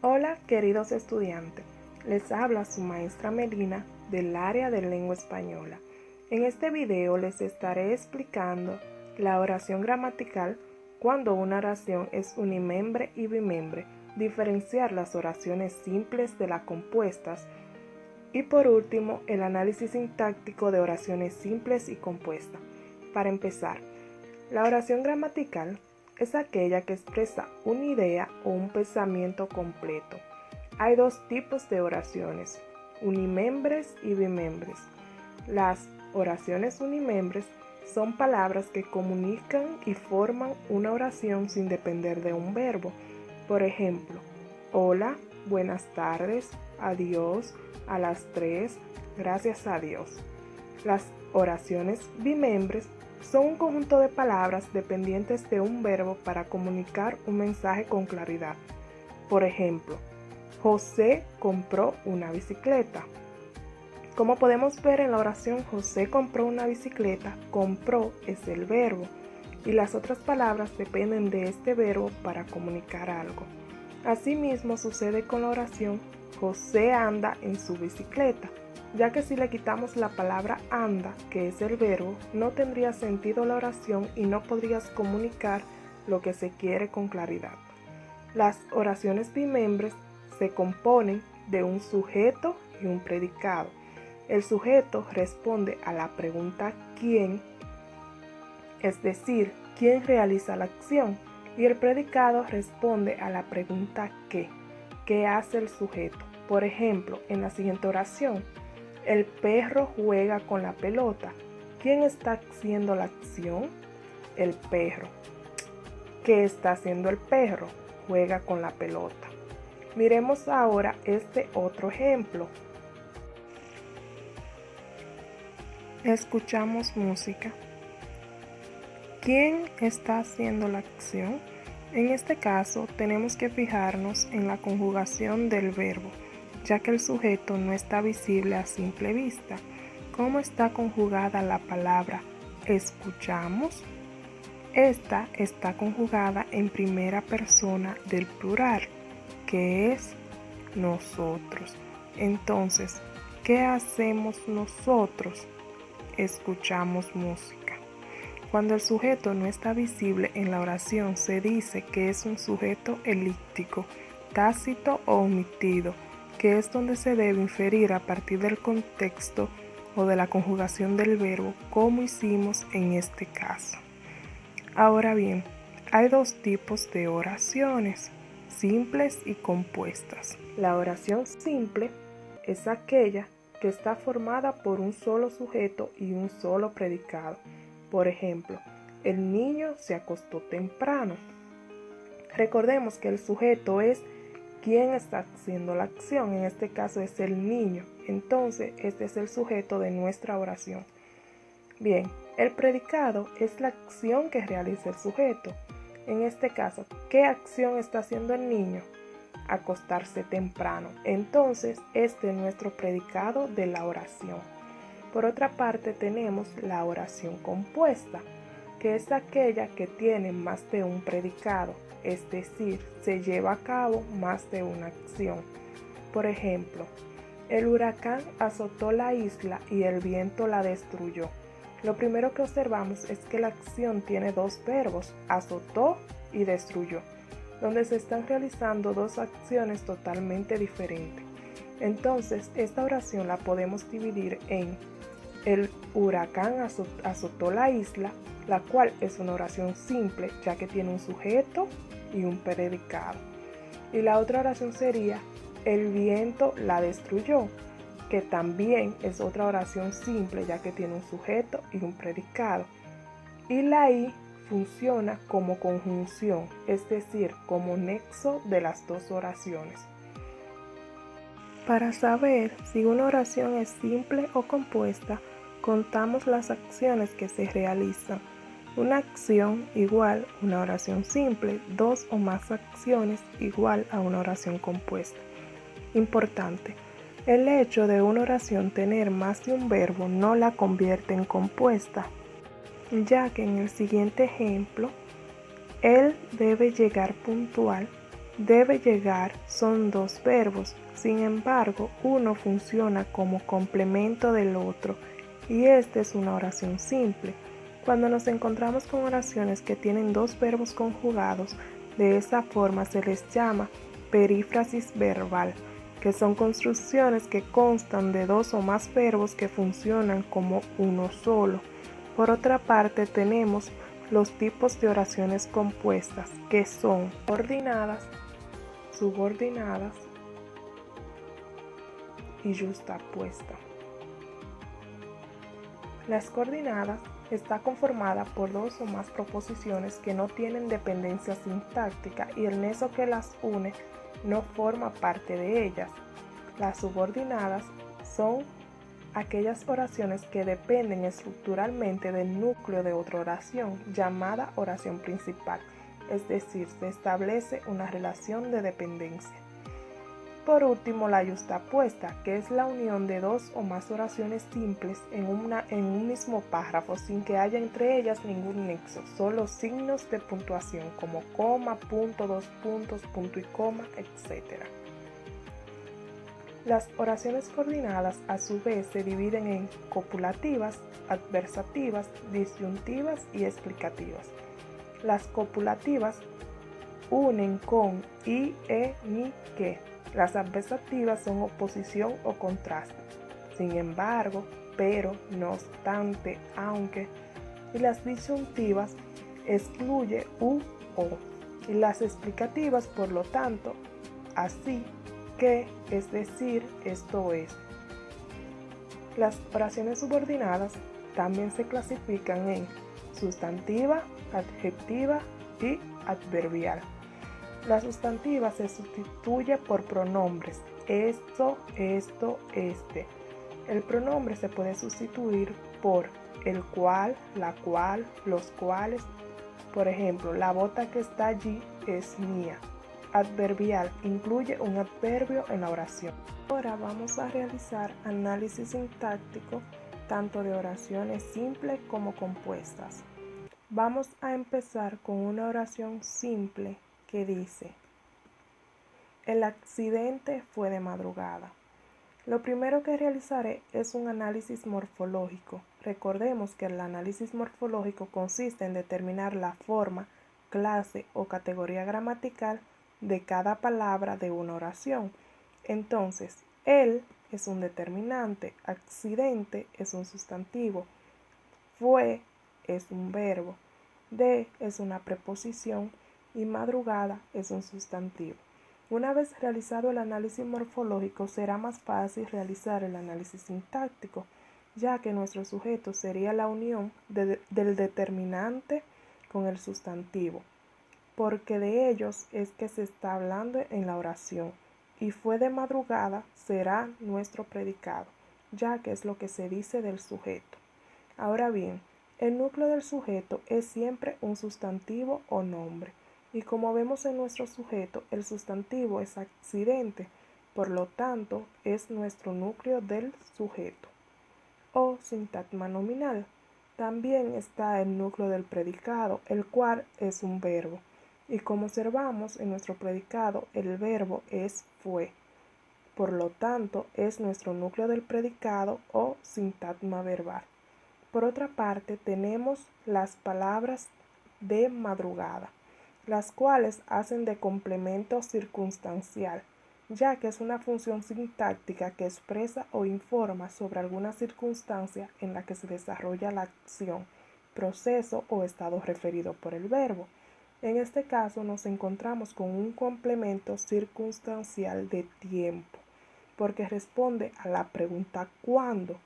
Hola, queridos estudiantes. Les habla su maestra Melina del área de lengua española. En este video les estaré explicando la oración gramatical cuando una oración es unimembre y bimembre, diferenciar las oraciones simples de las compuestas y por último el análisis sintáctico de oraciones simples y compuestas. Para empezar, la oración gramatical es aquella que expresa una idea o un pensamiento completo. Hay dos tipos de oraciones, unimembres y bimembres. Las oraciones unimembres son palabras que comunican y forman una oración sin depender de un verbo. Por ejemplo, hola, buenas tardes, adiós, a las 3, gracias a Dios. Las oraciones bimembres son un conjunto de palabras dependientes de un verbo para comunicar un mensaje con claridad. Por ejemplo, José compró una bicicleta. Como podemos ver en la oración José compró una bicicleta, compró es el verbo y las otras palabras dependen de este verbo para comunicar algo. Asimismo sucede con la oración José anda en su bicicleta, ya que si le quitamos la palabra anda, que es el verbo, no tendría sentido la oración y no podrías comunicar lo que se quiere con claridad. Las oraciones bimembres se componen de un sujeto y un predicado. El sujeto responde a la pregunta ¿quién?, es decir, ¿quién realiza la acción? Y el predicado responde a la pregunta ¿qué hace el sujeto? Por ejemplo, en la siguiente oración, el perro juega con la pelota. ¿Quién está haciendo la acción? El perro. ¿Qué está haciendo el perro? Juega con la pelota. Miremos ahora este otro ejemplo. Escuchamos música. ¿Quién está haciendo la acción? En este caso, tenemos que fijarnos en la conjugación del verbo, ya que el sujeto no está visible a simple vista. ¿Cómo está conjugada la palabra escuchamos? Esta está conjugada en primera persona del plural, que es nosotros. Entonces, ¿qué hacemos nosotros? Escuchamos música. Cuando el sujeto no está visible en la oración, se dice que es un sujeto elíptico, tácito o omitido, que es donde se debe inferir a partir del contexto o de la conjugación del verbo, como hicimos en este caso. Ahora bien, hay dos tipos de oraciones, simples y compuestas. La oración simple es aquella que está formada por un solo sujeto y un solo predicado. Por ejemplo, el niño se acostó temprano. Recordemos que el sujeto es quien está haciendo la acción, en este caso es el niño. Entonces, este es el sujeto de nuestra oración. Bien, el predicado es la acción que realiza el sujeto. En este caso, ¿qué acción está haciendo el niño? Acostarse temprano. Entonces, este es nuestro predicado de la oración. Por otra parte, tenemos la oración compuesta, que es aquella que tiene más de un predicado, es decir, se lleva a cabo más de una acción. Por ejemplo, el huracán azotó la isla y el viento la destruyó. Lo primero que observamos es que la acción tiene dos verbos, azotó y destruyó, donde se están realizando dos acciones totalmente diferentes. Entonces, esta oración la podemos dividir en el huracán azotó la isla, la cual es una oración simple, ya que tiene un sujeto y un predicado. Y la otra oración sería el viento la destruyó, que también es otra oración simple, ya que tiene un sujeto y un predicado. Y la I funciona como conjunción, es decir, como nexo de las dos oraciones. Para saber si una oración es simple o compuesta, contamos las acciones que se realizan. Una acción igual a una oración simple, dos o más acciones igual a una oración compuesta. Importante, el hecho de una oración tener más de un verbo no la convierte en compuesta, ya que en el siguiente ejemplo, él debe llegar puntual, debe llegar son dos verbos, sin embargo, uno funciona como complemento del otro y esta es una oración simple. Cuando nos encontramos con oraciones que tienen dos verbos conjugados, de esa forma se les llama perífrasis verbal, que son construcciones que constan de dos o más verbos que funcionan como uno solo. Por otra parte, tenemos los tipos de oraciones compuestas, que son coordinadas, subordinadas y yuxtapuesta. Las coordinadas está conformada por dos o más proposiciones que no tienen dependencia sintáctica y el nexo que las une no forma parte de ellas. Las subordinadas son aquellas oraciones que dependen estructuralmente del núcleo de otra oración, llamada oración principal, es decir, se establece una relación de dependencia. Por último, la yuxtapuesta, que es la unión de dos o más oraciones simples en un mismo párrafo sin que haya entre ellas ningún nexo, solo signos de puntuación como coma, punto, dos puntos, punto y coma, etc. Las oraciones coordinadas a su vez se dividen en copulativas, adversativas, disyuntivas y explicativas. Las copulativas unen con y, ni, que. Las adversativas son oposición o contraste. Sin embargo, pero, no obstante, aunque. Y las disyuntivas excluye u, o. Y las explicativas, por lo tanto, así que, es decir, esto es. Las oraciones subordinadas también se clasifican en sustantiva, adjetiva y adverbial. La sustantiva se sustituye por pronombres, esto, este. El pronombre se puede sustituir por el cual, la cual, los cuales. Por ejemplo, la bota que está allí es mía. Adverbial incluye un adverbio en la oración. Ahora vamos a realizar análisis sintáctico tanto de oraciones simples como compuestas. Vamos a empezar con una oración simple que dice: el accidente fue de madrugada. Lo primero que realizaré es un análisis morfológico. Recordemos que el análisis morfológico consiste en determinar la forma, clase o categoría gramatical de cada palabra de una oración. Entonces, el es un determinante, accidente es un sustantivo, fue es un verbo, de es una preposición y madrugada es un sustantivo. Una vez realizado el análisis morfológico, será más fácil realizar el análisis sintáctico, ya que nuestro sujeto sería la unión del determinante con el sustantivo, porque de ellos es que se está hablando en la oración, y fue de madrugada será nuestro predicado, ya que es lo que se dice del sujeto. Ahora bien, el núcleo del sujeto es siempre un sustantivo o nombre. Y como vemos en nuestro sujeto, el sustantivo es accidente, por lo tanto, es nuestro núcleo del sujeto. O sintagma nominal. También está el núcleo del predicado, el cual es un verbo. Y como observamos en nuestro predicado, el verbo es fue. Por lo tanto, es nuestro núcleo del predicado o sintagma verbal. Por otra parte, tenemos las palabras de madrugada, las cuales hacen de complemento circunstancial, ya que es una función sintáctica que expresa o informa sobre alguna circunstancia en la que se desarrolla la acción, proceso o estado referido por el verbo. En este caso nos encontramos con un complemento circunstancial de tiempo, porque responde a la pregunta ¿cuándo?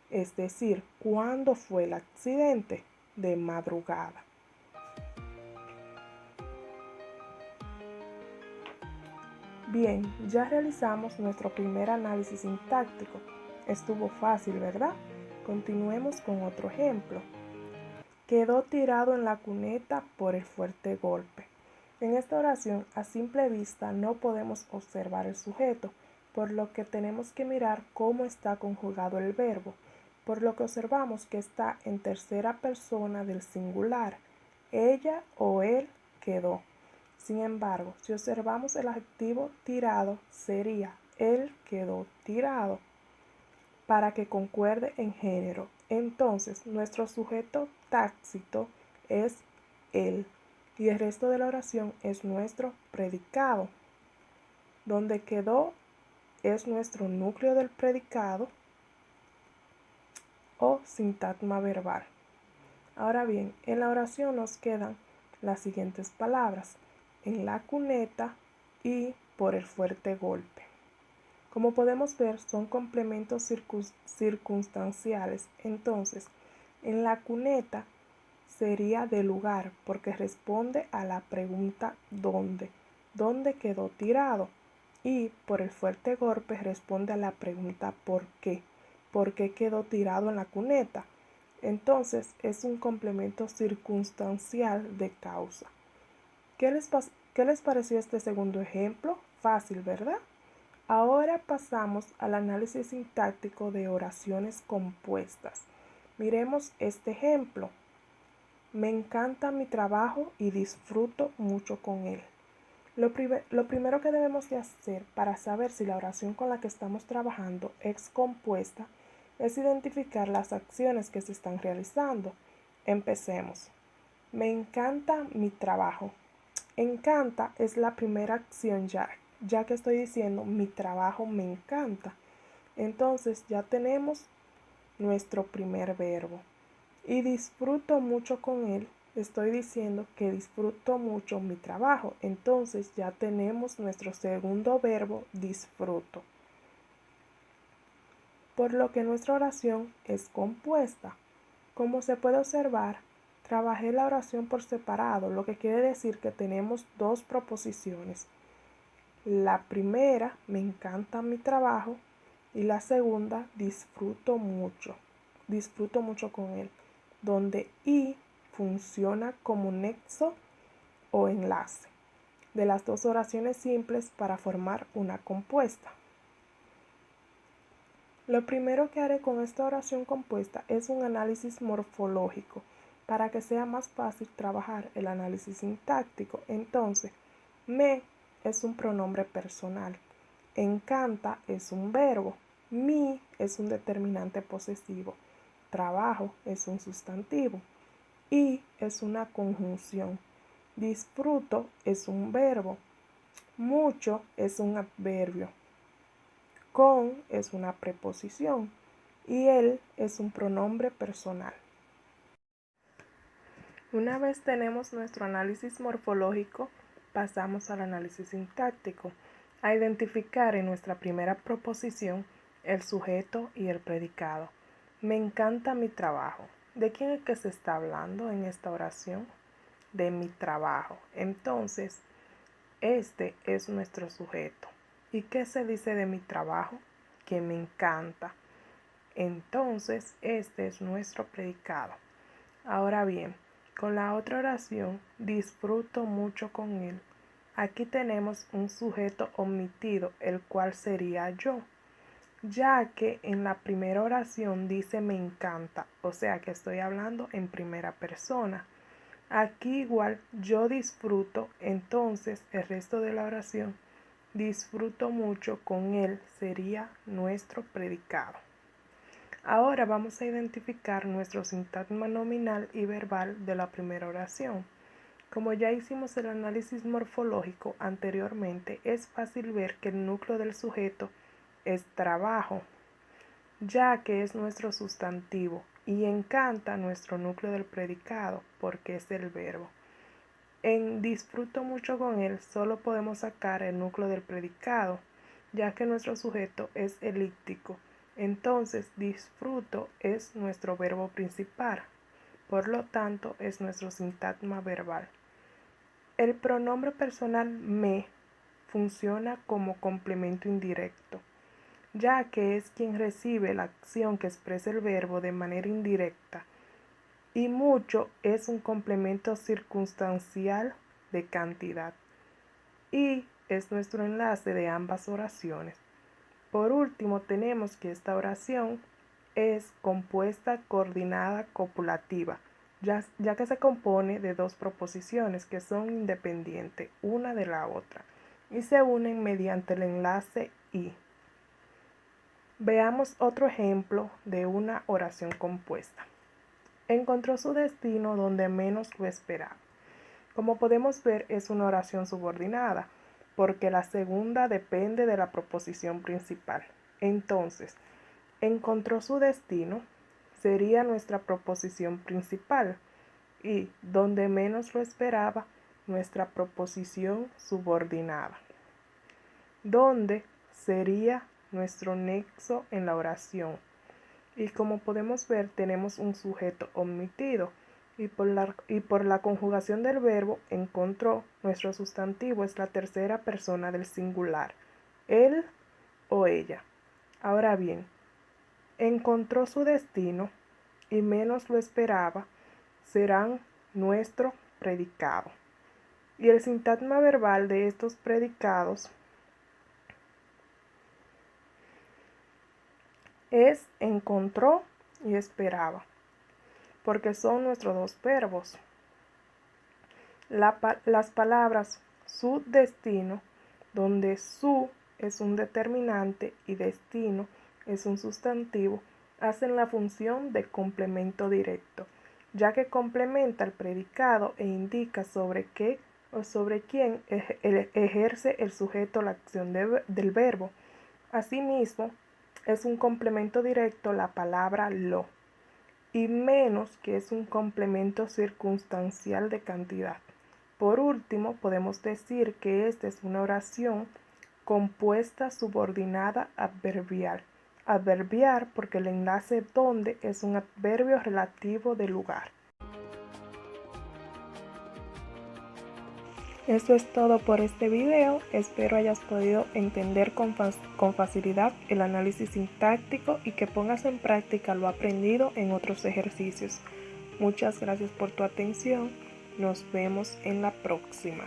Es decir, ¿cuándo fue el accidente? De madrugada. Bien, ya realizamos nuestro primer análisis sintáctico. Estuvo fácil, ¿verdad? Continuemos con otro ejemplo. Quedó tirado en la cuneta por el fuerte golpe. En esta oración, a simple vista, no podemos observar el sujeto, por lo que tenemos que mirar cómo está conjugado el verbo, por lo que observamos que está en tercera persona del singular. Ella o él quedó. Sin embargo, si observamos el adjetivo tirado, sería él quedó tirado, para que concuerde en género. Entonces, nuestro sujeto tácito es él y el resto de la oración es nuestro predicado. Donde quedó es nuestro núcleo del predicado o sintagma verbal. Ahora bien, en la oración nos quedan las siguientes palabras: en la cuneta y por el fuerte golpe. Como podemos ver, son complementos circunstanciales. Entonces, en la cuneta sería de lugar porque responde a la pregunta ¿dónde? ¿Dónde quedó tirado? Y por el fuerte golpe responde a la pregunta ¿por qué? ¿Por qué quedó tirado en la cuneta? Entonces es un complemento circunstancial de causa. ¿Qué les pareció este segundo ejemplo? Fácil, ¿verdad? Ahora pasamos al análisis sintáctico de oraciones compuestas. Miremos este ejemplo. Me encanta mi trabajo y disfruto mucho con él. Lo primero que debemos de hacer para saber si la oración con la que estamos trabajando es compuesta es identificar las acciones que se están realizando. Empecemos. Me encanta mi trabajo. Encanta es la primera acción ya que estoy diciendo mi trabajo me encanta. Entonces ya tenemos nuestro primer verbo. Y disfruto mucho con él. Estoy diciendo que disfruto mucho mi trabajo. Entonces ya tenemos nuestro segundo verbo, disfruto. Por lo que nuestra oración es compuesta. Como se puede observar, trabajé la oración por separado, lo que quiere decir que tenemos dos proposiciones. La primera, me encanta mi trabajo, y la segunda, disfruto mucho con él, donde y funciona como nexo o enlace de las dos oraciones simples para formar una compuesta. Lo primero que haré con esta oración compuesta es un análisis morfológico para que sea más fácil trabajar el análisis sintáctico. Entonces, me es un pronombre personal, encanta es un verbo, mi es un determinante posesivo, trabajo es un sustantivo y es una conjunción, disfruto es un verbo, mucho es un adverbio, con es una preposición y él es un pronombre personal. Una vez tenemos nuestro análisis morfológico, pasamos al análisis sintáctico, a identificar en nuestra primera proposición el sujeto y el predicado. Me encanta mi trabajo. ¿De quién es que se está hablando en esta oración? De mi trabajo. Entonces, este es nuestro sujeto. ¿Y qué se dice de mi trabajo? Que me encanta. Entonces, este es nuestro predicado. Ahora bien, con la otra oración, disfruto mucho con él. Aquí tenemos un sujeto omitido, el cual sería yo, ya que en la primera oración dice me encanta, o sea que estoy hablando en primera persona. Aquí igual yo disfruto, entonces el resto de la oración, disfruto mucho con él, sería nuestro predicado. Ahora vamos a identificar nuestro sintagma nominal y verbal de la primera oración. Como ya hicimos el análisis morfológico anteriormente, es fácil ver que el núcleo del sujeto es trabajo, ya que es nuestro sustantivo, y encanta nuestro núcleo del predicado, porque es el verbo. En disfruto mucho con él solo podemos sacar el núcleo del predicado, ya que nuestro sujeto es elíptico. Entonces, disfruto es nuestro verbo principal, por lo tanto es nuestro sintagma verbal. El pronombre personal me funciona como complemento indirecto, ya que es quien recibe la acción que expresa el verbo de manera indirecta, y mucho es un complemento circunstancial de cantidad, y es nuestro enlace de ambas oraciones. Por último, tenemos que esta oración es compuesta, coordinada, copulativa, ya que se compone de dos proposiciones que son independientes una de la otra y se unen mediante el enlace y. Veamos otro ejemplo de una oración compuesta. Encontró su destino donde menos lo esperaba. Como podemos ver, es una oración subordinada, porque la segunda depende de la proposición principal. Entonces, encontró su destino sería nuestra proposición principal y donde menos lo esperaba, nuestra proposición subordinada. Donde sería nuestro nexo en la oración. Y como podemos ver, tenemos un sujeto omitido. Y por la conjugación del verbo encontró, nuestro sustantivo es la tercera persona del singular, él o ella. Ahora bien, encontró su destino y menos lo esperaba, serán nuestro predicado. Y el sintagma verbal de estos predicados es encontró y esperaba, porque son nuestros dos verbos. Las palabras su destino, donde su es un determinante y destino es un sustantivo, hacen la función de complemento directo, ya que complementa el predicado e indica sobre qué o sobre quién ejerce el sujeto la acción del verbo. Asimismo, es un complemento directo la palabra lo, y menos, que es un complemento circunstancial de cantidad. Por último, podemos decir que esta es una oración compuesta subordinada adverbial. Adverbial porque el enlace donde es un adverbio relativo de lugar. Eso es todo por este video. Espero hayas podido entender con facilidad el análisis sintáctico y que pongas en práctica lo aprendido en otros ejercicios. Muchas gracias por tu atención. Nos vemos en la próxima.